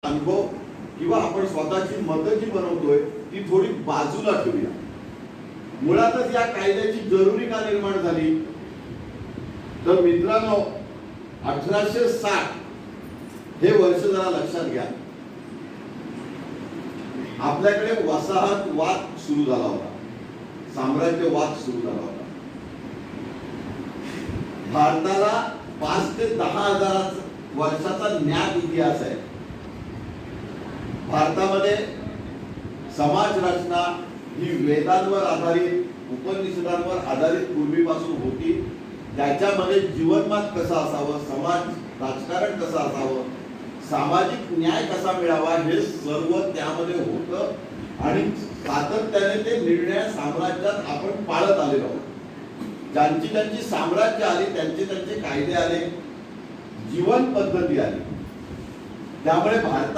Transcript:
अनुभव किंवा आपण स्वतःची मतं जी बनवतोय ती थोडी बाजूला ठेवूया। मुळातच या कायद्याची जरुरी का निर्माण झाली तर मित्रांनो 1860 हे वर्ष जरा लक्षात घ्या। आपल्याकडे वसाहतवाद सुरू झाला होता, साम्राज्यवाद सुरू झाला होता। भारताला 5 ते 10 हजार वर्षाचा ज्ञात इतिहास आहे। भारतामध्ये समाज रचना ही वेदांवर आधारित, उपनिषदांवर आधारित पूर्वीपासून होती। त्याच्यामध्ये जीवनमान कसं असावं, समाज राजकारण कसं असावं, सामाजिक न्याय कसा मिळावा हे सर्व त्यामध्ये होतं आणि सातत्याने ते निर्णय साम्राज्यात आपण पाळत आलेलो आहोत। ज्यांची ज्यांची साम्राज्य आली त्यांचे त्यांचे कायदे आले, जीवन पद्धती आली। त्यामुळे भारतात